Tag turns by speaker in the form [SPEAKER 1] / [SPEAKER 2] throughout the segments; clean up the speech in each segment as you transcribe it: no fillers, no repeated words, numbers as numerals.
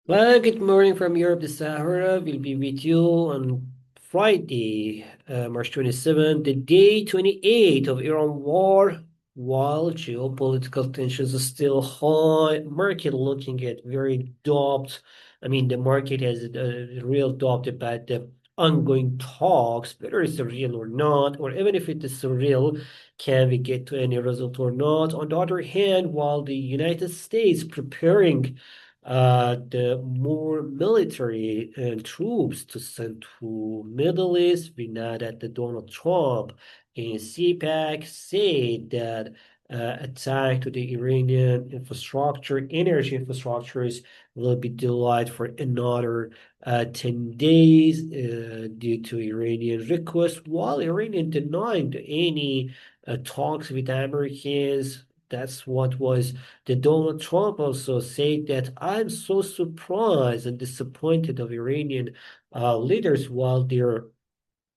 [SPEAKER 1] Well, good morning from Europe. The Sahara will be with you on Friday, March 27th, the day 28 of Iran war, while geopolitical tensions are still high. Market looking at very doped. I mean, the market has a real doubt about the ongoing talks, whether it's real or not, or even if it is real, can we get to any result or not? On the other hand, while the United States preparing the more military troops to send to Middle East. We know that the Donald Trump in CPAC said that attack to the Iranian infrastructure, energy infrastructures will be delayed for another 10 days due to Iranian request, while Iranian denied any talks with Americans. That's what was the Donald Trump also said that I'm so surprised and disappointed of Iranian leaders while they're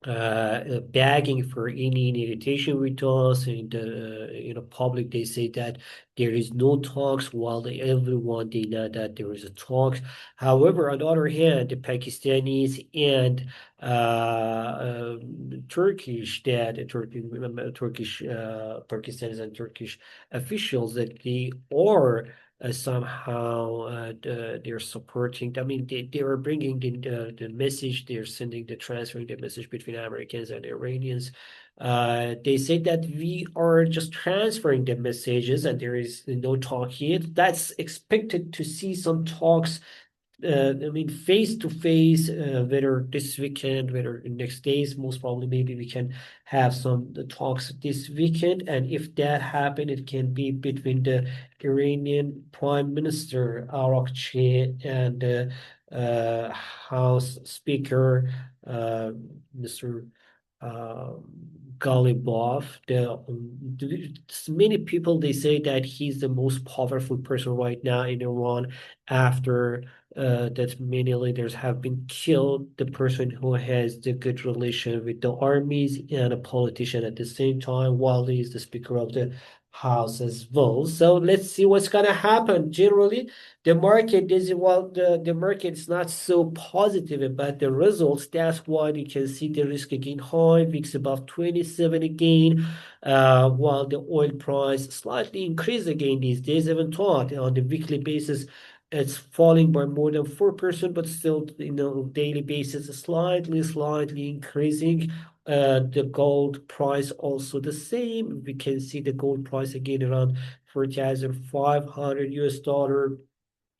[SPEAKER 1] begging for any invitation with us and public they say that there is no talks while everyone they know that there is a talks. However, on the other hand, the Pakistanis and Turkish that Turkish Pakistanis and Turkish officials that they are somehow they're supporting. I mean, they are bringing the message. They're sending the transferring the message between Americans and Iranians. They say that we are just transferring the messages and there is no talk yet. That's expected to see some talks I mean, face to face, whether this weekend, whether next days, most probably, maybe we can have some talks this weekend. And if that happen, it can be between the Iranian Prime Minister Arakchi and the House Speaker Mr. Uh, Galibov. Many people they say that he's the most powerful person right now in Iran after that many leaders have been killed. The person who has the good relation with the armies and a politician at the same time, while he is the Speaker of the House as well. So let's see what's gonna happen. Generally, the market is the market is not so positive about the results. That's why you can see the risk again high, VIX above 27 again, while the oil price slightly increased again these days. Even thought on the weekly basis it's falling by more than 4%, but still, daily basis, slightly increasing. The gold price also the same. We can see the gold price again around 4,500 US dollar,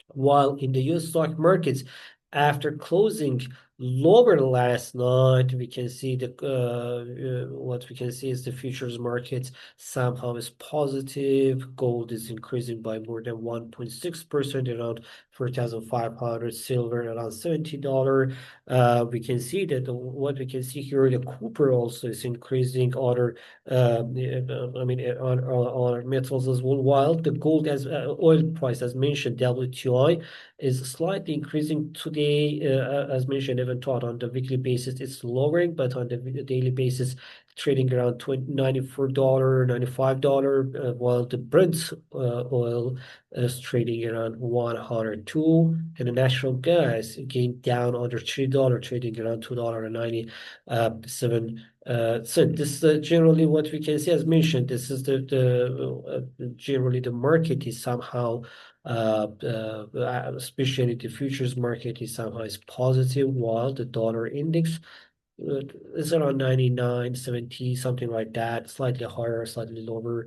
[SPEAKER 1] while in the US stock markets, after closing lower last night, we can see what we can see is the futures markets somehow is positive. Gold is increasing by more than 1.6%, around 4,500. Silver around $70. We can see that what we can see here, the copper also is increasing. Other, I mean, on metals as well. While the gold as oil price, as mentioned, WTI is slightly increasing today, as mentioned, even thought on the weekly basis, it's lowering, but on the daily basis, trading around $94, $95, while the Brent oil is trading around 102, and the natural gas again down under $3, trading around $2.97. So this is generally what we can see. As mentioned, this is generally the market is somehow especially the futures market is somehow is positive, while the dollar index is around 99, 70, something like that, slightly higher, slightly lower,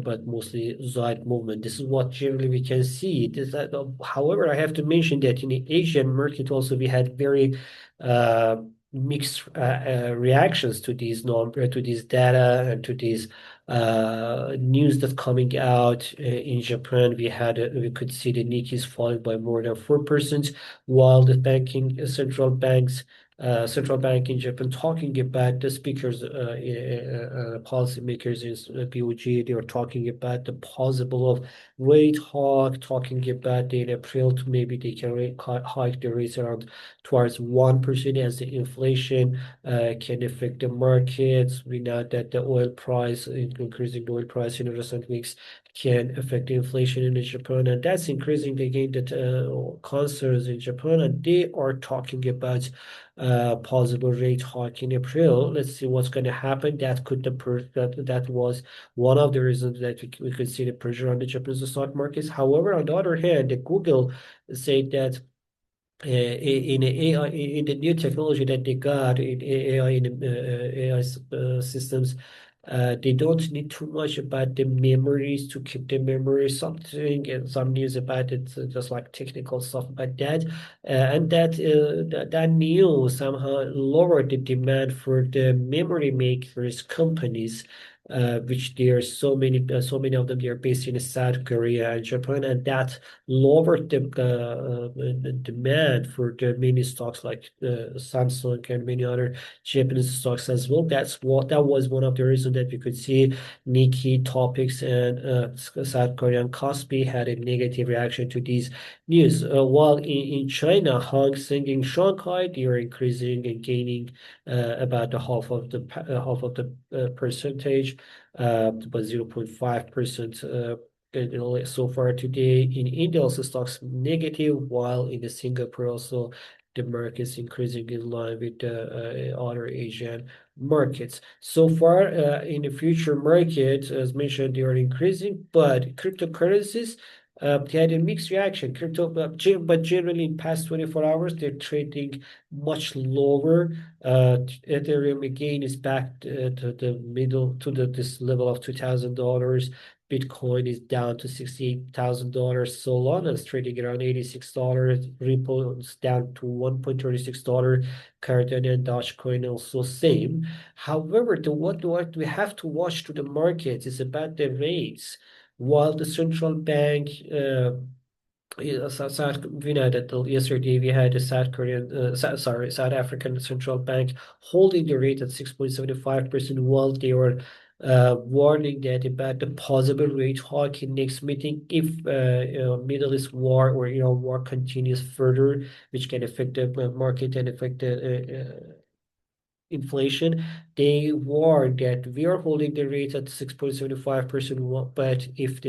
[SPEAKER 1] but mostly side movement. This is what generally we can see. However, I have to mention that in the Asian market also we had very mixed reactions to these to this data and to these news that's coming out in Japan. We could see the Nikkei's falling by more than 4%, while the banking central bank in Japan talking about the speakers, policymakers in BOJ. They are talking about the possible of rate hike, talking about in April to maybe they can hike the rates around towards 1% as the inflation can affect the markets. We know that the oil price, increasing the oil price in recent weeks can affect inflation in Japan, and that's increasing again the concerns in Japan, and they are talking about possible rate hike in April. Let's see what's going to happen. That could that was one of the reasons that we could see the pressure on the Japanese stock markets. However, on the other hand, the Google said that in AI, in the new technology that they got in AI, in AI systems, they don't need too much about the memories to keep the memory. Something and some news about it, just like technical stuff about that, and that news somehow lowered the demand for the memory makers companies. Which there are so many of them. They are based in South Korea and Japan, and that lowered the demand for the many stocks like Samsung and many other Japanese stocks as well. That was one of the reasons that we could see Nikkei topics and South Korean Kospi had a negative reaction to these news. While in China, Hang Seng in Shanghai, they are increasing and gaining about the half of the percentage, about 0.5%. So far today in India also stocks negative, while in the Singapore also the market is increasing in line with the other Asian markets. So far in the future market, as mentioned, they are increasing, but cryptocurrencies they had a mixed reaction. But generally in past 24 hours, they're trading much lower. Ethereum again is back to the middle to this level of $2,000. Bitcoin is down to $68,000. Solana is trading around $86. Ripple is down to $1.36. Cardano and Dogecoin also same. However, what we have to watch to the market is about the rates. While the central bank we know that yesterday we had a South African central bank holding the rate at 6.75%, while they were warning that about the possible rate hike in next meeting if Middle East war or Iran war continues further, which can affect the market and affect the inflation. They warned that we are holding the rate at 6.75%, but if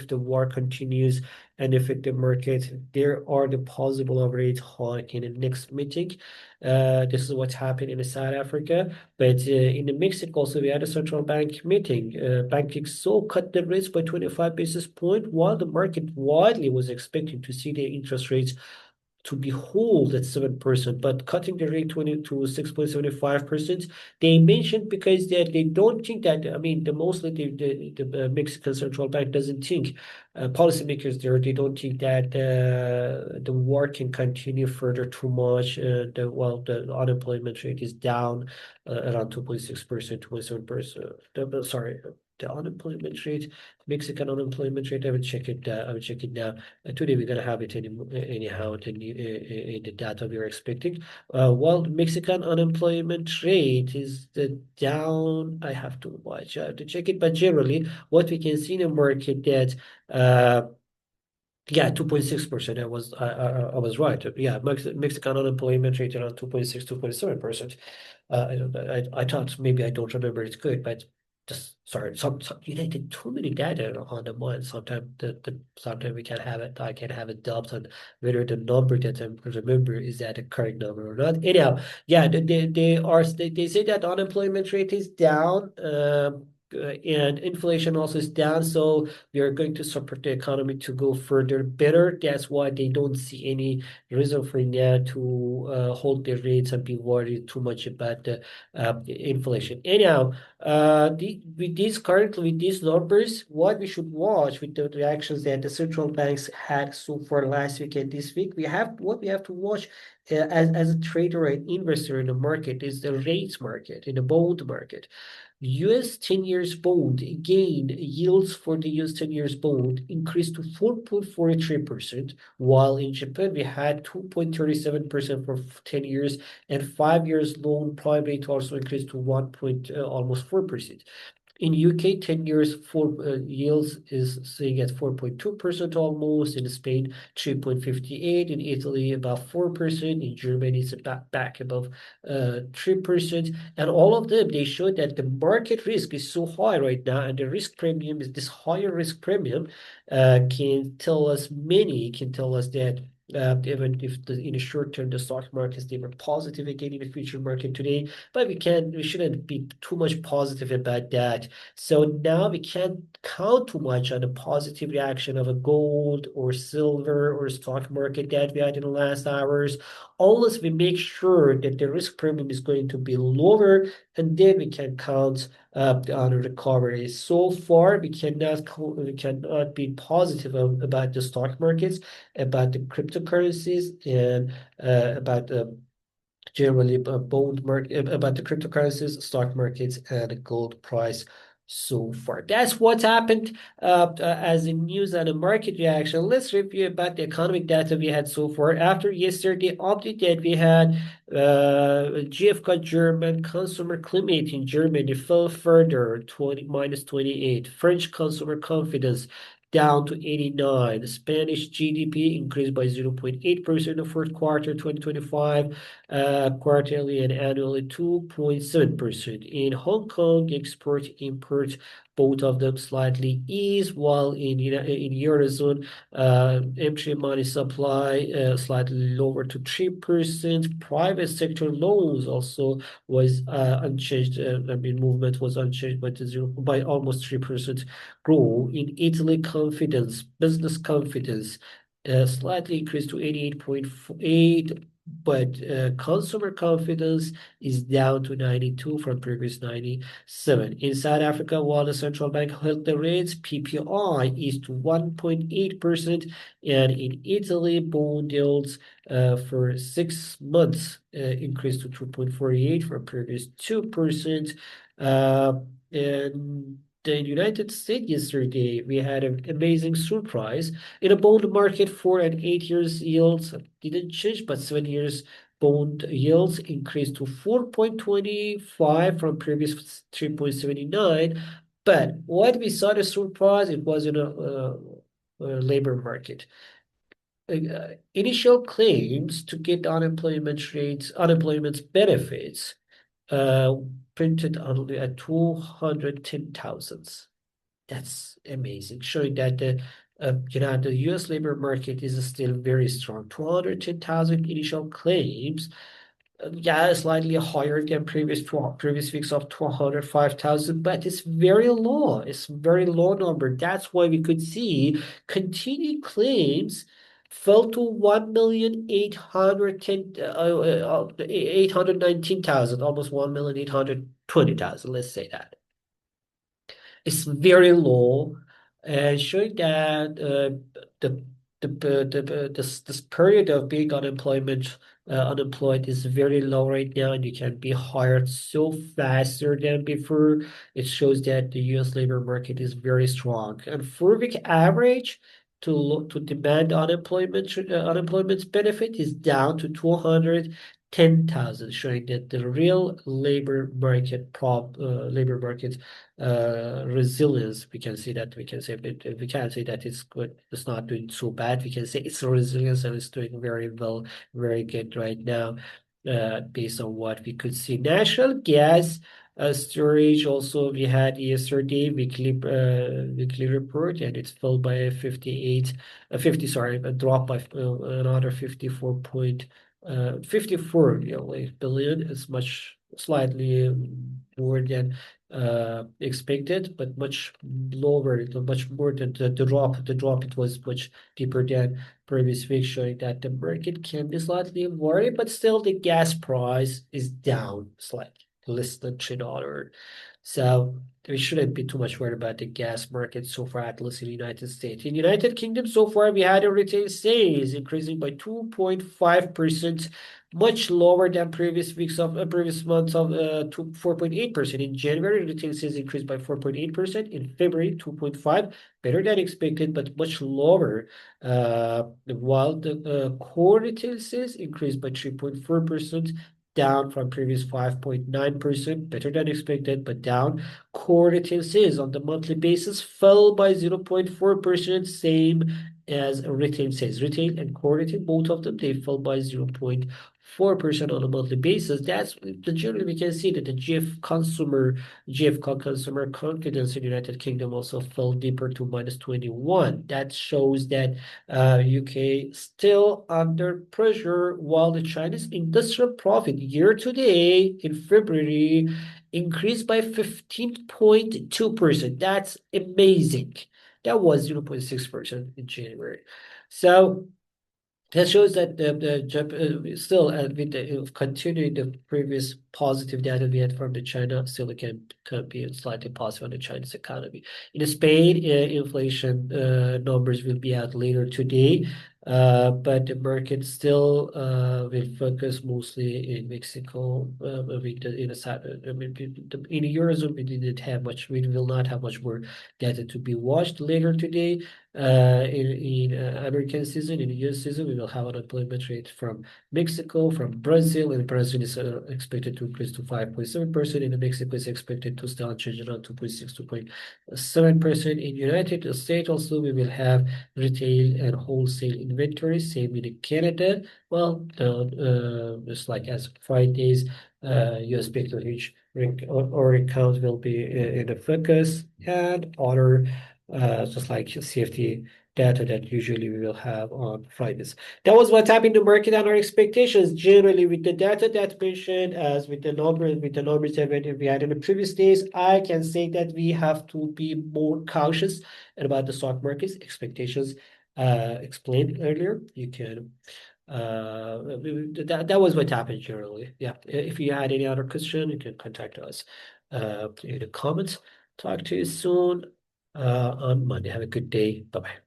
[SPEAKER 1] the war continues and affect the market, there are the possible of rate hike in the next meeting. This is what's happened in South Africa, but in the Mexico also we had a central bank meeting. Banking so cut the rates by 25 basis point, while the market widely was expecting to see the interest rates to be hold at 7%, but cutting the rate 20 to 6.75%. They mentioned because they don't think that, I mean, the mostly the Mexican central bank doesn't think, policymakers there, they don't think that the war can continue further too much. Well, the unemployment rate is down around 2.6%, 2.7%. Sorry, the unemployment rate, Mexican unemployment rate, I will check it. I will check it now. Today we're gonna have it anyhow in the data we are expecting. While the Mexican unemployment rate is down, I have to watch. I have to check it, but generally, what we can see in the market that yeah, 2.6%. I was right. Yeah, Mexican unemployment rate around 2.6, 2.7%. I thought maybe I don't remember it's good, but just sorry. Some you know, too many data on the mind. Sometimes sometimes we can have it. I can have a doubt on whether the number that I remember is that the correct number or not. Anyhow, yeah, they say that unemployment rate is down. And inflation also is down, so we are going to support the economy to go further better. That's why they don't see any reason for now to hold their rates and be worried too much about the inflation. Anyhow, with these numbers, what we should watch with the reactions that the central banks had so far last week and this week, what we have to watch as a trader and investor in the market is the rates market, in the bond market. US 10 years bond gain yields for the US 10 years bond increased to 4.43%, while in Japan we had 2.37% for 10 years, and 5 years loan prime rate also increased to 1 point almost 4%. In UK, 10 years for yields is sitting at 4.2% almost. In Spain, 3.58. In Italy, about 4%. In Germany, it's about back above 3%. And all of them, they show that the market risk is so high right now, and the risk premium is this higher risk premium can tell us that even if in the short term the stock markets they were positive again in the future market today, but we shouldn't be too much positive about that. So now we can't count too much on the positive reaction of a gold or silver or stock market that we had in the last hours, unless we make sure that the risk premium is going to be lower, and then we can count on a recovery. So far, we cannot be positive about the stock markets, about the cryptocurrencies, and about generally bond market, about the cryptocurrencies, stock markets, and the gold price so far. That's what's happened as in news and a market reaction. Let's review about the economic data we had so far. After yesterday update that we had, GfK German consumer climate in Germany fell further, 28. French consumer confidence down to 89. Spanish GDP increased by 0.8% in the first quarter 2025, quarterly and annually 2.7%. In Hong Kong, export import both of them slightly ease, while in Eurozone, entry money supply slightly lower to 3%. Private sector loans also was unchanged. Movement was unchanged by almost 3% growth. In Italy, business confidence, slightly increased to 88.8, but consumer confidence is down to 92 from previous 97. In South Africa, while the central bank held the rates, PPI is to 1.8%, and in Italy, bond yields for 6 months increased to 2.48 from previous 2%. In the United States yesterday, we had an amazing surprise. In a bond market, 4 and 8 years yields didn't change, but 7 years bond yields increased to 4.25 from previous 3.79. But what we saw the surprise, it was in a labor market. Initial claims to get unemployment benefits uh, printed only at 210,000. That's amazing, showing that the U.S. labor market is still very strong. 210,000 initial claims, yeah, slightly higher than previous weeks of 205,000, but it's very low. It's a very low number. That's why we could see continued claims fell to 819,000, almost 1,820,000. Let's say that. It's very low, and showing that the this period of being unemployed is very low right now, and you can be hired so faster than before. It shows that the U.S. labor market is very strong. And 4 week average to demand unemployment benefit is down to 210,000, showing that the real labor market resilience. We can't say that it's good, it's not doing so bad. We can say it's resilience and it's doing very well, very good right now, based on what we could see. Natural gas storage also, we had yesterday weekly report, and it fell by 50, sorry, a drop by another 54 nearly billion. Is much slightly more than expected, but much lower, much more than the drop. The drop, it was much deeper than previous week, showing that the market can be slightly worried, but still the gas price is down slightly, less than $3. So we shouldn't be too much worried about the gas market so far, at least in the United States. In United Kingdom, so far we had a retail sales increasing by 2.5%, much lower than previous months of 4.8%. In January, retail sales increased by 4.8%. In February, 2.5, better than expected, but much lower. While the core retail sales increased by 3.4%. down from previous 5.9%, better than expected, but down. Core retail sales on the monthly basis fell by 0.4%, same as retail sales. Retail and core retail, both of them, they fell by 0.4% on a monthly basis. That's the generally we can see that the GF consumer confidence in United Kingdom also fell deeper to -21. That shows that UK still under pressure, while the Chinese industrial profit year to date in February increased by 15.2%. That's amazing. That was 0.6% in January. So that shows that still with the continuing the previous positive data we had from the China, still it can be slightly positive on the Chinese economy. In Spain, inflation numbers will be out later today, but the market still will focus mostly in Mexico. In the Eurozone, we didn't have much. We will not have much more data to be watched later today. In American season, in the US season, we will have an unemployment rate from Mexico, from Brazil, and Brazil is expected to increase to 5.7%, and Mexico is expected to stay unchanged around 2.6, 2.7%. In United States also, we will have retail and wholesale inventory, same in Canada. Well, just like as Fridays, US package or account will be in the focus, and other just like CFT data that usually we will have on Fridays. That was what happened in the market and our expectations. Generally, with the data that mentioned, as with the numbers that we had in the previous days, I can say that we have to be more cautious about the stock market's expectations. Explained earlier. You can that was what happened generally. Yeah. If you had any other question, you can contact us in the comments. Talk to you soon on Monday. Have a good day. Bye bye.